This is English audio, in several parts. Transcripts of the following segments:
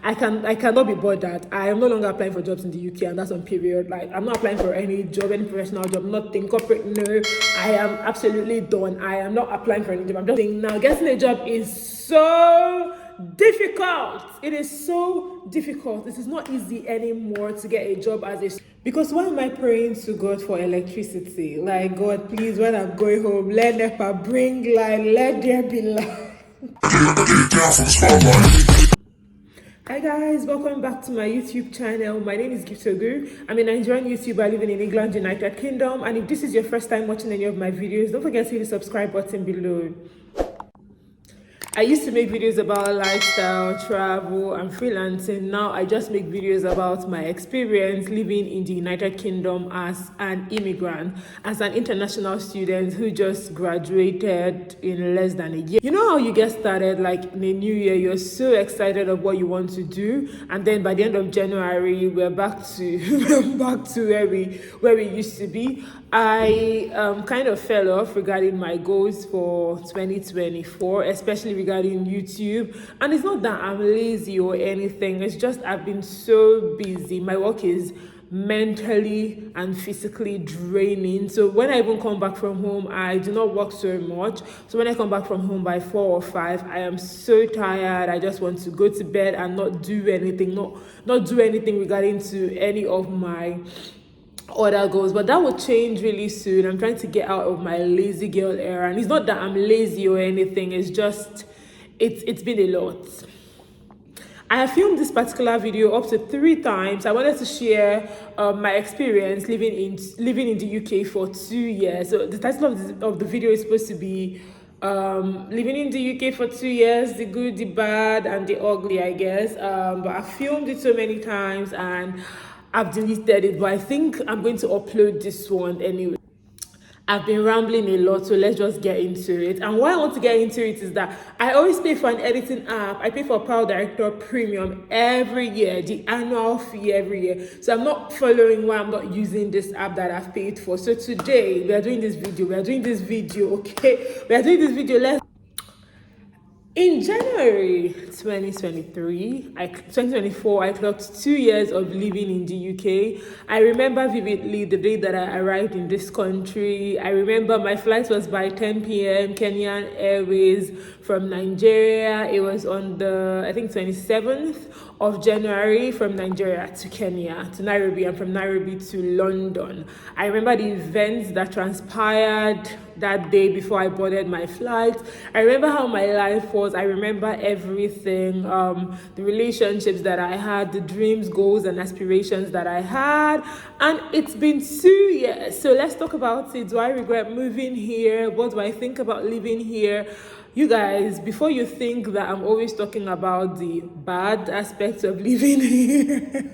I cannot be bothered. I am no longer applying for jobs in the UK, and that's on period. Like, I'm not applying for any job, any professional job, nothing corporate. No, I am absolutely done. I am not applying for any job. I'm just saying now, getting a job is so difficult. It is so difficult. It is not easy anymore to get a job as a, because why am I praying to God for electricity? Like, God, please, when I'm going home, let NEPA bring light, let there be light. Hi guys, welcome back to my YouTube channel. My name is Gift Ogu. I'm a Nigerian YouTuber living in England, United Kingdom, and if this is your first time watching any of my videos, don't forget to hit the subscribe button below. I used to make videos about lifestyle, travel, and freelancing. Now I just make videos about my experience living in the United Kingdom as an immigrant, as an international student who just graduated in less than a year. You know how you get started, like in a new year, you're so excited of what you want to do, and then by the end of January, we're back to back to where we used to be. I kind of fell off regarding my goals for 2024, especially regarding YouTube. And it's not that I'm lazy or anything, it's just I've been so busy. My work is mentally and physically draining. So when I even come back from home, I do not work so much. So when I come back from home by 4 or 5, I am so tired. I just want to go to bed and not do anything, not do anything regarding to any of my other goals. But that will change really soon. I'm trying to get out of my lazy girl era, and it's not that I'm lazy or anything, it's just it's been a lot. I have filmed this particular video up to 3 times. I wanted to share my experience living in the UK for 2 years. So the title of the video is supposed to be living in the UK for 2 years, the good, the bad, and the ugly, I guess. But I filmed it so many times and I've deleted it, but I think I'm going to upload this one anyway. I've been rambling a lot, so let's just get into it. And why I want to get into it is that I always pay for an editing app. I pay for Power Director Premium every year, the annual fee every year. So I'm not following why I'm not using this app that I've paid for. So today we are doing this video. Okay? We are doing this video. In January 2024, I clocked 2 years of living in the UK. I remember vividly the day that I arrived in this country. I remember my flight was by 10 p.m. Kenyan Airways from Nigeria. It was on the, I think, 27th of January from Nigeria to Kenya, to Nairobi, and from Nairobi to London. I remember the events that transpired that day before I boarded my flight. I remember how my life was. I remember everything, the relationships that I had, the dreams, goals, and aspirations that I had. And it's been 2 years. So let's talk about it. Do I regret moving here? What do I think about living here? You guys, before you think that I'm always talking about the bad aspects of living here,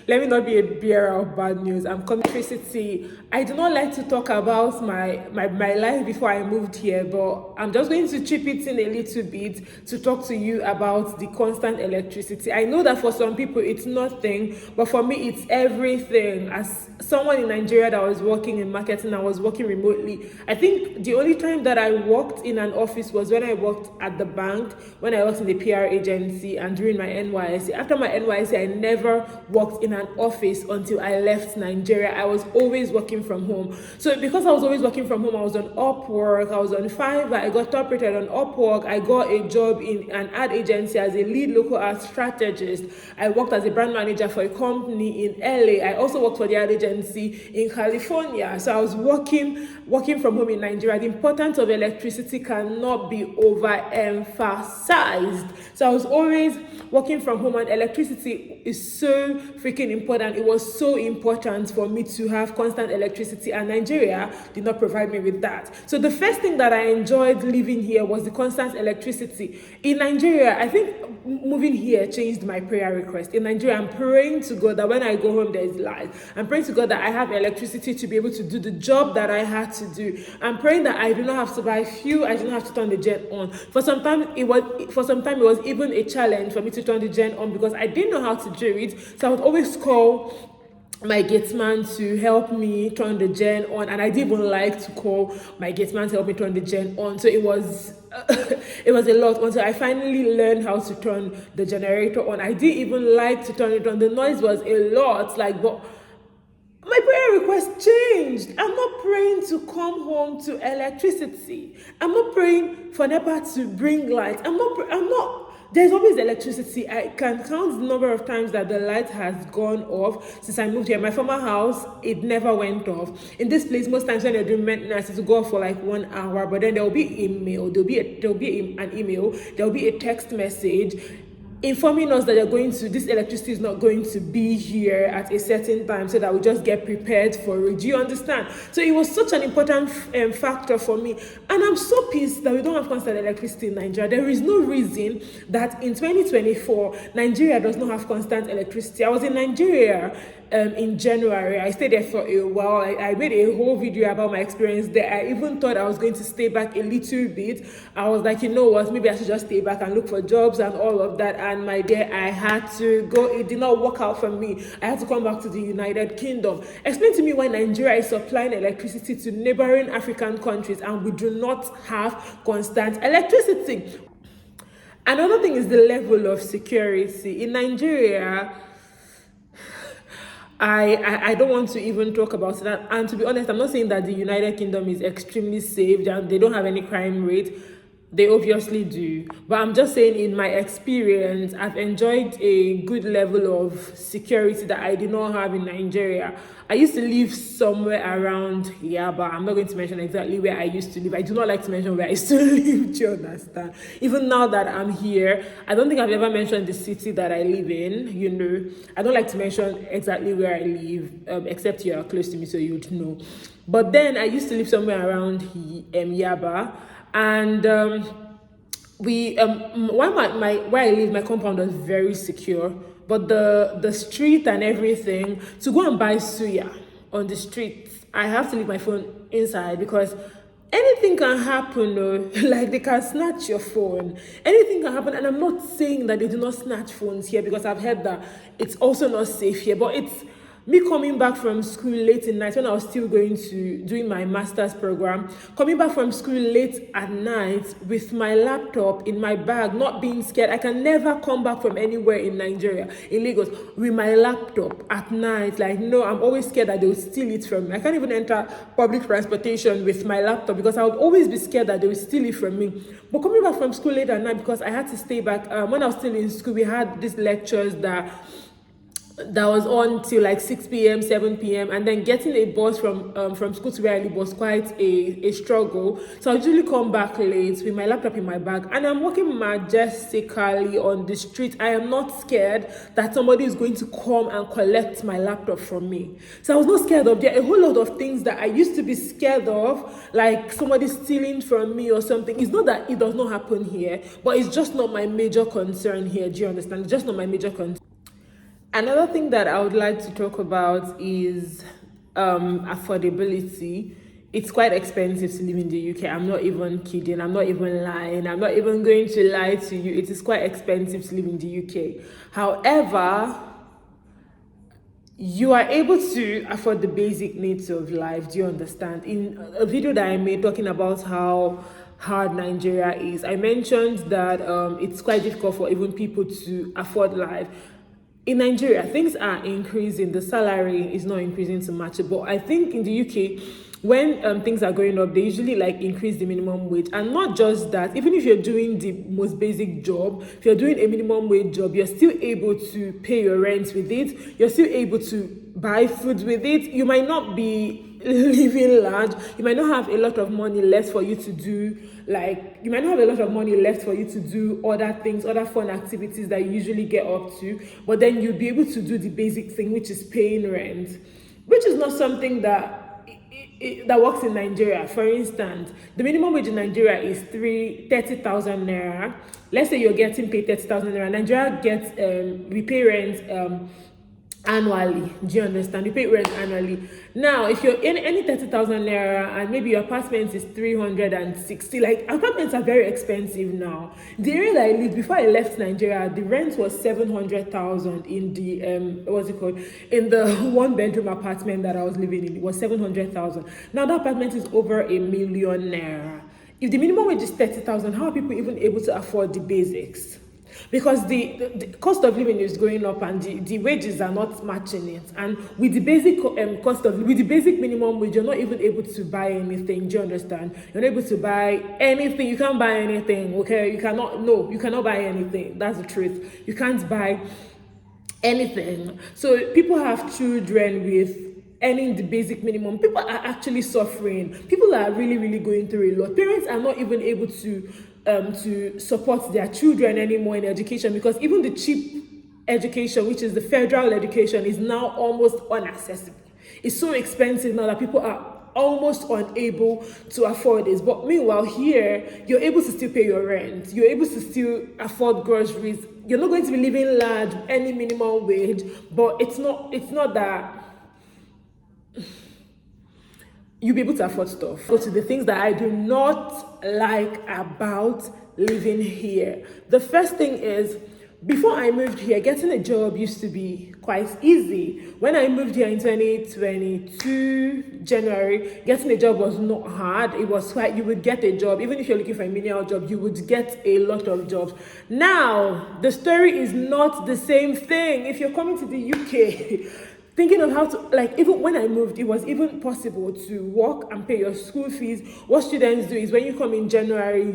let me not be a bearer of bad news. I'm electricity. I do not like to talk about my life before I moved here, but I'm just going to chip it in a little bit to talk to you about the constant electricity. I know that for some people it's nothing, but for me it's everything. As someone in Nigeria that was working in marketing, I was working remotely. I think the only time that I worked in an office was when I worked at the bank, when I worked in the PR agency, and during my NYSC. After my NYSC, I never worked in an office until I left Nigeria. I was always working from home. So because I was always working from home, I was on Upwork, I was on Fiverr, I got top rated on Upwork, I got a job in an ad agency as a lead local ad strategist. I worked as a brand manager for a company in LA. I also worked for the ad agency in California. So I was working from home in Nigeria. The importance of electricity cannot be overemphasized. So I was always working from home, and electricity is so freaking important. It was so important for me to have constant electricity, and Nigeria did not provide me with that. So the first thing that I enjoyed living here was the constant electricity. In Nigeria, I think moving here changed my prayer request. In Nigeria, I'm praying to God that when I go home, there is light. I'm praying to God that I have electricity to be able to do the job that I had to do. I'm praying that I do not have to buy fuel. I do not have to turn the gen on. For some time, it was even a challenge for me to turn the gen on because I didn't know how to do it. So I would always call my gateman to help me turn the gen on, and I didn't even like to call my gateman to help me turn the gen on. So it was it was a lot until I finally learned how to turn the generator on. I didn't even like to turn it on. The noise was a lot, like, but my prayer request changed. I'm not praying to come home to electricity. I'm not praying for NEPA to bring light. I'm not. There's always electricity. I can count the number of times that the light has gone off since I moved here. My former house, it never went off. In this place, most times when you're doing maintenance, it will go off for like 1 hour, but then there will be email, an email, there will be a text message informing us that this electricity is not going to be here at a certain time, so that we just get prepared for it. Do you understand? So it was such an important factor for me, and I'm so pissed that we don't have constant electricity in Nigeria. There is no reason that in 2024 Nigeria does not have constant electricity. I was in Nigeria in January. I stayed there for a while. I made a whole video about my experience there. I even thought I was going to stay back a little bit. I was like, you know what, maybe I should just stay back and look for jobs and all of that. And my dear, I had to go. It did not work out for me. I had to come back to the United Kingdom. Explain to me why Nigeria is supplying electricity to neighboring African countries and we do not have constant electricity. Another thing is the level of security. In Nigeria, I don't want to even talk about that. And to be honest, I'm not saying that the United Kingdom is extremely safe and they don't have any crime rate. They obviously do. But I'm just saying, in my experience, I've enjoyed a good level of security that I did not have in Nigeria. I used to live somewhere around Yaba. I'm not going to mention exactly where I used to live. I do not like to mention where I used to live, do you understand? Even now that I'm here, I don't think I've ever mentioned the city that I live in, you know. I don't like to mention exactly where I live, except you are close to me, so you'd know. But then I used to live somewhere around Yaba. And where I live, my compound was very secure, but the street and everything, to go and buy suya on the street, I have to leave my phone inside because anything can happen. Like, they can snatch your phone, anything can happen. And I'm not saying that they do not snatch phones here, because I've heard that it's also not safe here, but it's me coming back from school late in night when I was still doing my master's program, coming back from school late at night with my laptop in my bag, not being scared. I can never come back from anywhere in Nigeria, in Lagos, with my laptop at night. Like, no, I'm always scared that they will steal it from me. I can't even enter public transportation with my laptop because I would always be scared that they will steal it from me. But coming back from school late at night, because I had to stay back, when I was still in school, we had these lectures that was on till like 6 p.m., 7 p.m. And then getting a bus from school to where I live was quite a struggle. So I usually come back late with my laptop in my bag, and I'm walking majestically on the street. I am not scared that somebody is going to come and collect my laptop from me. So I was not scared of there. A whole lot of things that I used to be scared of, like somebody stealing from me or something. It's not that it does not happen here, but it's just not my major concern here. Do you understand? It's just not my major concern. Another thing that I would like to talk about is affordability. It's quite expensive to live in the UK. I'm not even kidding. I'm not even lying. I'm not even going to lie to you. It is quite expensive to live in the UK. However, you are able to afford the basic needs of life. Do you understand? In a video that I made talking about how hard Nigeria is, I mentioned that it's quite difficult for even people to afford life. In Nigeria, things are increasing. The salary is not increasing to match it. But I think in the UK, when things are going up, they usually like increase the minimum wage. And not just that, even if you're doing the most basic job, if you're doing a minimum wage job, you're still able to pay your rent with it. You're still able to buy food with it. You might not be living large. You might not have a lot of money left for you to do, other things, other fun activities that you usually get up to, but then you'll be able to do the basic thing, which is paying rent, which is not something that works in Nigeria. For instance, the minimum wage in Nigeria is 30,000 naira. Let's say you're getting paid 30,000 naira. Nigeria gets we pay rent annually. Do you understand? You pay rent annually. Now, if you're in any 30,000 naira and maybe your apartment is 360, like apartments are very expensive now. The area that I lived before I left Nigeria, the rent was 700,000 in the what's it called? In the one bedroom apartment that I was living in. It was 700,000. Now that apartment is over 1,000,000 naira. If the minimum wage is 30,000, how are people even able to afford the basics? Because the cost of living is going up and the wages are not matching it, and with the basic with the basic minimum wage, you're not even able to buy anything. Do you understand? You're not able to buy anything. You can't buy anything. Okay, you cannot buy anything. That's the truth. You can't buy anything. So people have children with earning the basic minimum. People are actually suffering. People are really, really going through a lot. Parents are not even able to support their children anymore in education, because even the cheap education, which is the federal education, is now almost unaccessible. It's so expensive now that people are almost unable to afford this. But meanwhile, here you're able to still pay your rent, you're able to still afford groceries. You're not going to be living large, any minimum wage, but it's not that you'll be able to afford stuff. Go to the things that I do not like about living here. The first thing is, before I moved here, getting a job used to be quite easy. When I moved here in 2022 January, getting a job was not hard. It was quite, you would get a job. Even if you're looking for a menial job, you would get a lot of jobs. Now, the story is not the same thing. If you're coming to the UK, thinking of how to, like, even when I moved, it was even possible to work and pay your school fees. What students do is when you come in January,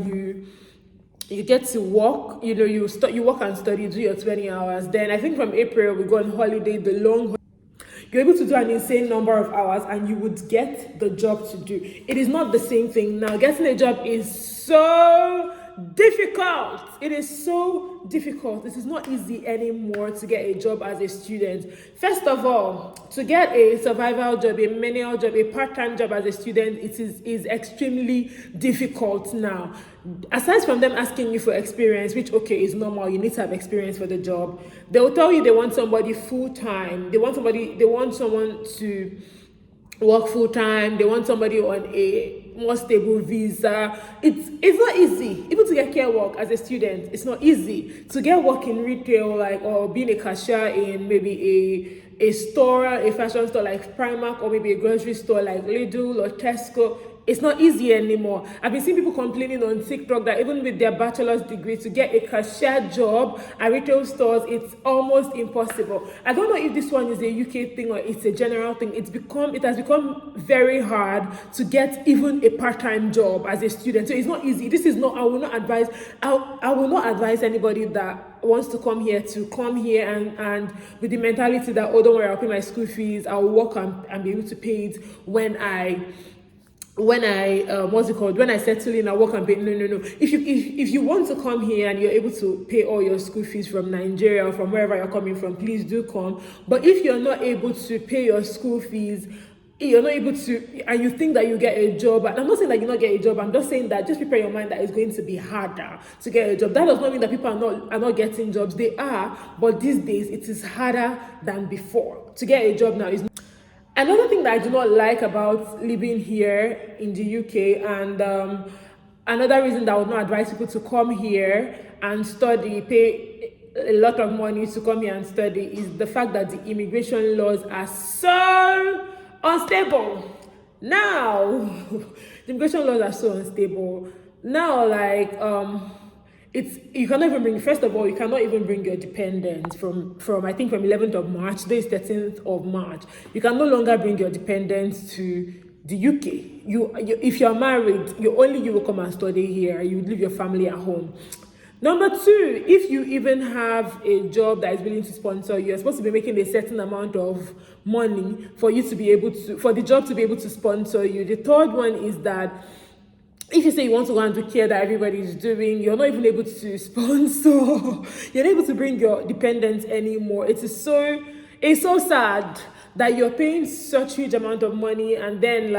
you get to work, you work and study, do your 20 hours. Then I think from April, we go on holiday, the long you're able to do an insane number of hours and you would get the job to do. It is not the same thing now. Getting a job is so difficult. It is so difficult. It is not easy anymore to get a job as a student. First of all, to get a survival job, a menial job, a part-time job as a student, it is extremely difficult now. Aside from them asking you for experience, which is normal, you need to have experience for the job, they will tell you they want somebody full-time. They want someone to work full-time. They want somebody on a more stable visa. It's not easy. Even to get care work as a student, it's not easy. To get work in retail, or being a cashier in maybe a store, a fashion store like Primark, or maybe a grocery store like Lidl or Tesco, it's not easy anymore. I've been seeing people complaining on TikTok that even with their bachelor's degree, to get a cashier job at retail stores, it's almost impossible. I don't know if this one is a UK thing or it's a general thing. It has become very hard to get even a part-time job as a student. So it's not easy. I will not advise anybody that wants to come here and with the mentality that, oh, don't worry, I'll pay my school fees, I'll work and be able to pay it when I settle in, I work and pay. No. If you want to come here and you're able to pay all your school fees from Nigeria or from wherever you're coming from, please do come. But if you're not able to pay your school fees, you're not able to, and you think that you get a job, and I'm not saying that you not get a job, I'm just saying that just prepare your mind that it's going to be harder to get a job. That does not mean that people are not getting jobs. They are, but these days it is harder than before. To get a job now is. Another thing that I do not like about living here in the UK, and another reason that I would not advise people to come here and study, pay a lot of money to come here and study, is the fact that the immigration laws are so unstable. Now, the immigration laws are so unstable. Now, you cannot even bring, first of all, you cannot even bring your dependents from I think from 11th of March, today is 13th of March. You can no longer bring your dependents to the UK. If you're married, you will come and study here. You leave your family at home. Number two, if you even have a job that is willing to sponsor you, you're supposed to be making a certain amount of money for the job to be able to sponsor you. The third one is that if you say you want to go and do care that everybody is doing, you're not even able to sponsor. You're not able to bring your dependents anymore. It's so sad that you're paying such huge amount of money and then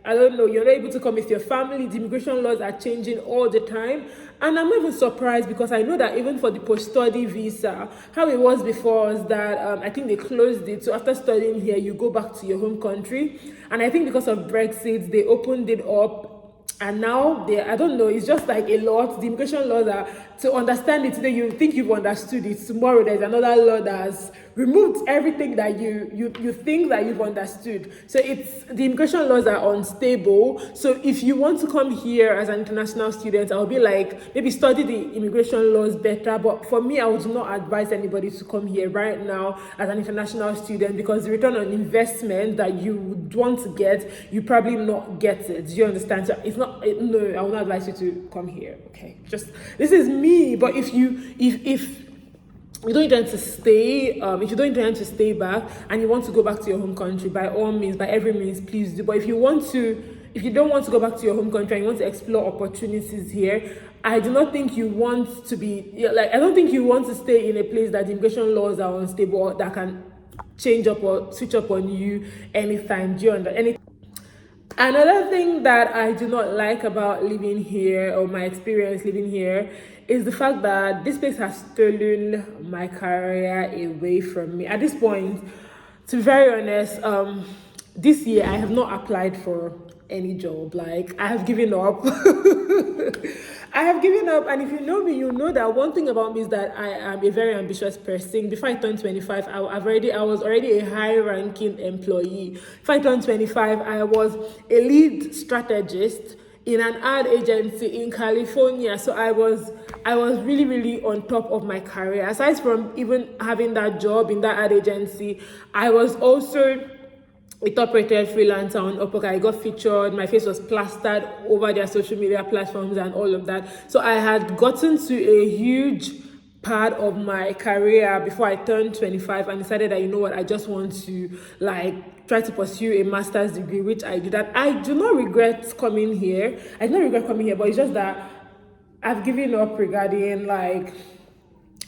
I don't know, you're not able to come with your family. The immigration laws are changing all the time. And I'm not even surprised, because I know that even for the post-study visa, how it was before was that I think they closed it. So after studying here, you go back to your home country. And I think because of Brexit, they opened it up. And now I don't know, it's just like a lot. The immigration laws are, to understand it today, you think you've understood it. Tomorrow there's another law that has removed everything that you think that you've understood. So the immigration laws are unstable. So if you want to come here as an international student, I'll be like, maybe study the immigration laws better. But for me, I would not advise anybody to come here right now as an international student, because the return on investment that you would want to get, you probably not get it. Do you understand? So it's not, no, I will not advise you to come here. Okay, just, this is me. But if you don't intend to stay, if you don't intend to stay back and you want to go back to your home country, by all means, by every means, please do. But if you don't want to go back to your home country and you want to explore opportunities here, I do not think you want to be, like, I don't think you want to stay in a place that the immigration laws are unstable, or that can change up or switch up on you anytime. Do you understand? Another thing that I do not like about living here, or my experience living here, is the fact that this place has stolen my career away from me. At this point, to be very honest, this year I have not applied for any job. Like, I have given up. I have given up. And if you know me, you know that one thing about me is that I am a very ambitious person. Before I turned 25, I was already a high-ranking employee. Before I turned 25, I was a lead strategist in an ad agency in California. So I was really, really on top of my career. Aside from even having that job in that ad agency, I was also a top-rated freelancer on Upwork. I got featured. My face was plastered over their social media platforms and all of that. So I had gotten to a huge part of my career before I turned 25 and decided that, you know what, I just want to like try to pursue a master's degree, which I did. That I do not regret coming here. I do not regret coming here, but it's just that I've given up regarding like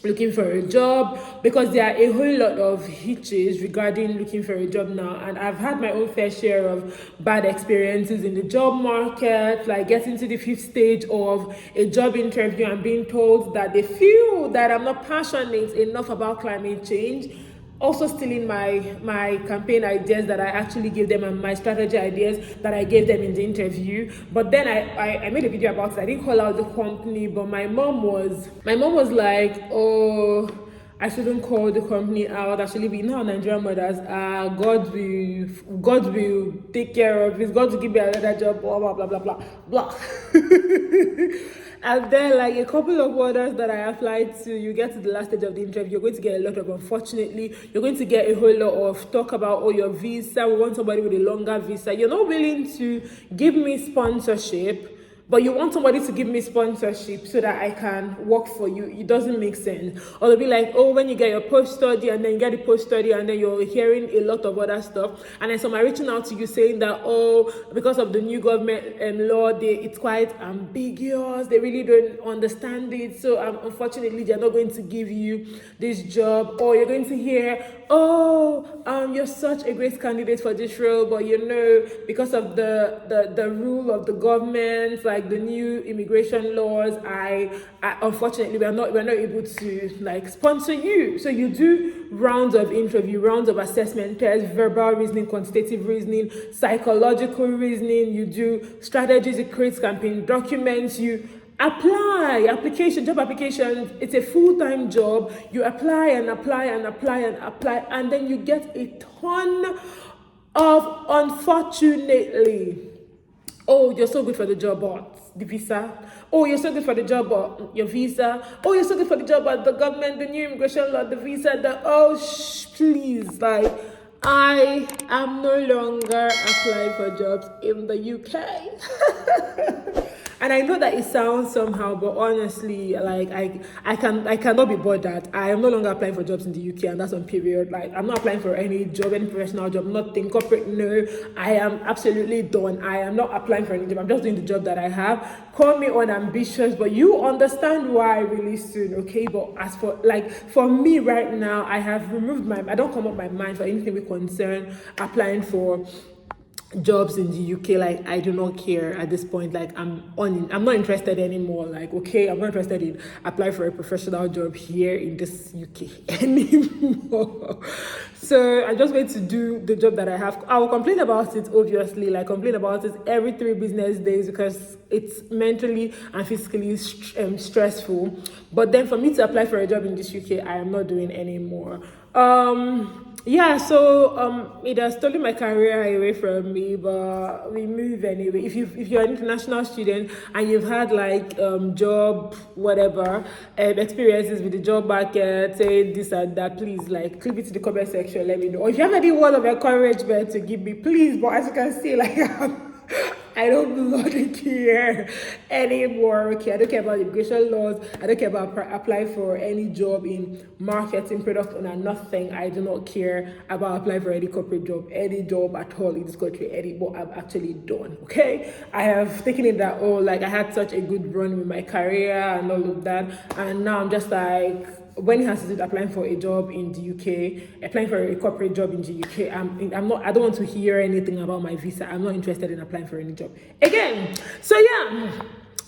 looking for a job, because there are a whole lot of hitches regarding looking for a job now, and I've had my own fair share of bad experiences in the job market, like getting to the 5th stage of a job interview and being told that they feel that I'm not passionate enough about climate change, also stealing my campaign ideas that I actually gave them, and my strategy ideas that I gave them in the interview. But then I made a video about it. I didn't call out the company, but my mom was like, oh, I shouldn't call the company out. Actually, we know Nigerian mothers, God will take care of it. God will give me another job, blah blah blah blah blah blah. And then like a couple of others that I applied to, you get to the last stage of the interview, you're going to get a lot of, unfortunately, you're going to get a whole lot of talk about, oh, your visa, we want somebody with a longer visa. You're not willing to give me sponsorship, but you want somebody to give me sponsorship so that I can work for you. It doesn't make sense. Or they'll be like, oh, when you get your post-study, and then you get the post-study, and then you're hearing a lot of other stuff. And then some are reaching out to you saying that, oh, because of the new government law, it's quite ambiguous. They really don't understand it. So unfortunately, they're not going to give you this job. Or you're going to hear, oh, you're such a great candidate for this role, but you know, because of the rule of the government, like the new immigration laws, I unfortunately we're not able to like sponsor you. So you do rounds of interview, rounds of assessment tests, verbal reasoning, quantitative reasoning, psychological reasoning. You do strategies, you create campaign documents, you job applications. It's a full-time job. You apply and apply and apply and apply, and then you get a ton of, unfortunately, oh, you're so good for the job, but the visa. Oh, you're so good for the job, but your visa. Oh, you're so good for the job, but the government, the new immigration law, the visa, please, like, I am no longer applying for jobs in the UK. And I know that it sounds somehow, but honestly, like I cannot be bothered. I am no longer applying for jobs in the UK, and that's on period. Like, I'm not applying for any job, any professional job, nothing corporate. No, I am absolutely done. I am not applying for any job. I'm just doing the job that I have. Call me unambitious, but you understand why really soon, okay? But as for me right now, I have removed I don't come up my mind for anything with concern applying for jobs in the UK. Like, I do not care at this point. Like, I'm not interested anymore. Like, okay, I'm not interested in apply for a professional job here in this UK anymore. So I'm just going to do the job that I have. I will complain about it, obviously, like complain about it every 3 business days because it's mentally and physically stressful. But then for me to apply for a job in this UK, I am not doing anymore. Yeah, so it has stolen my career away from me, but we move anyway. If you're an international student and you've had like job whatever experiences with the job market, say this and that, please like click it to the comment section, let me know. Or if you have any word of encouragement to give me, please. But as you can see, like I don't bloody care anymore. Okay, I don't care about immigration laws. I don't care about applying for any job in marketing, product owner, nothing. I do not care about applying for any corporate job, any job at all in this country, any what I'm actually done. Okay, I have taken it that like I had such a good run with my career and all of that, and now I'm just like, when it has to do applying for a job in the UK, applying for a corporate job in the UK, I don't want to hear anything about my visa. I'm not interested in applying for any job again. So yeah,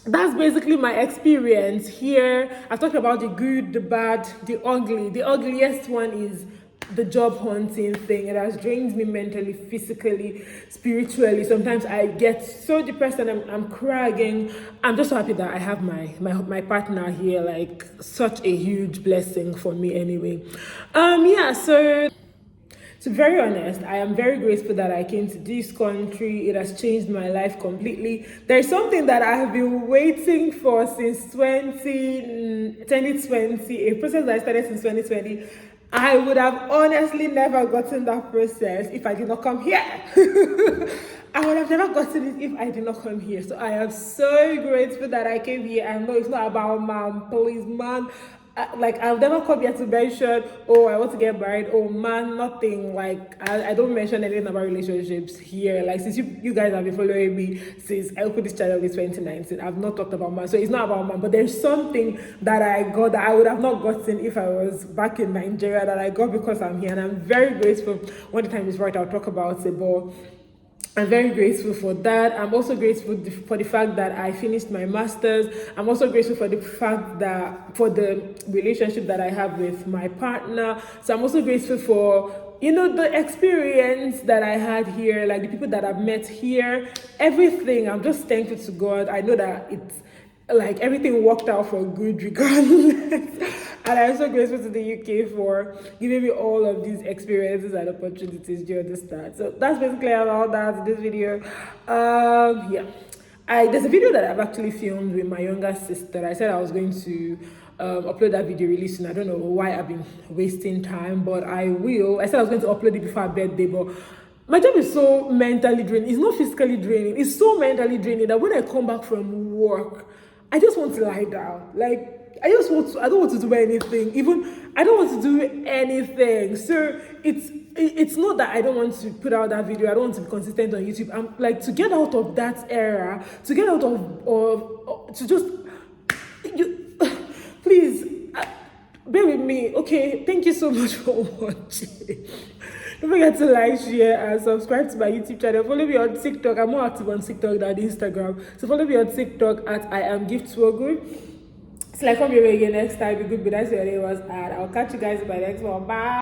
that's basically my experience here. I've talked about the good, the bad, the ugly. The ugliest one is the job hunting thing. It has drained me mentally, physically, spiritually. Sometimes I get so depressed and I'm crying. I'm just so happy that I have my partner here, like such a huge blessing for me anyway. Yeah, so to be very honest, I am very grateful that I came to this country. It has changed my life completely. There's something that I have been waiting for since 2020, a process that I started since 2020. I would have honestly never gotten that process if I did not come here. I would have never gotten it if I did not come here. So I am so grateful that I came here. I know it's not about man, please, man. Like, I've never come here to mention, oh, I want to get married, oh man, nothing. Like, I don't mention anything about relationships here. Like, since you guys have been following me since I opened this channel in 2019, I've not talked about man. So it's not about man, but there's something that I got that I would have not gotten if I was back in Nigeria, that I got because I'm here. And I'm very grateful. When the time is right, I'll talk about it. But I'm very grateful for that. I'm also grateful for the fact that I finished my master's. I'm also grateful for the fact that for the relationship that I have with my partner. So I'm also grateful for, you know, the experience that I had here, like the people that I've met here, everything. I'm just thankful to God. I know that it's like everything worked out for good regardless. And I'm so grateful to the UK for giving me all of these experiences and opportunities. Do you understand? So that's basically about that in this video. Yeah, there's a video that I've actually filmed with my younger sister. I said I was going to upload that video really soon. I don't know why I've been wasting time, but I will. I said I was going to upload it before her birthday, but my job is so mentally draining. It's not physically draining. It's so mentally draining that when I come back from work, I just want to lie down. Like, I don't want to do anything. Even I don't want to do anything. So it's not that I don't want to put out that video. I don't want to be consistent on YouTube. I'm like, to get out of that era, to get out of to just you, please bear with me. Okay, thank you so much for watching. Don't forget to like, share, and subscribe to my YouTube channel. Follow me on TikTok. I'm more active on TikTok than Instagram. So follow me on TikTok at I am Gift Swogu. So like, come here again next time. Be good, but that's your name was, and I'll catch you guys in my next one. Bye.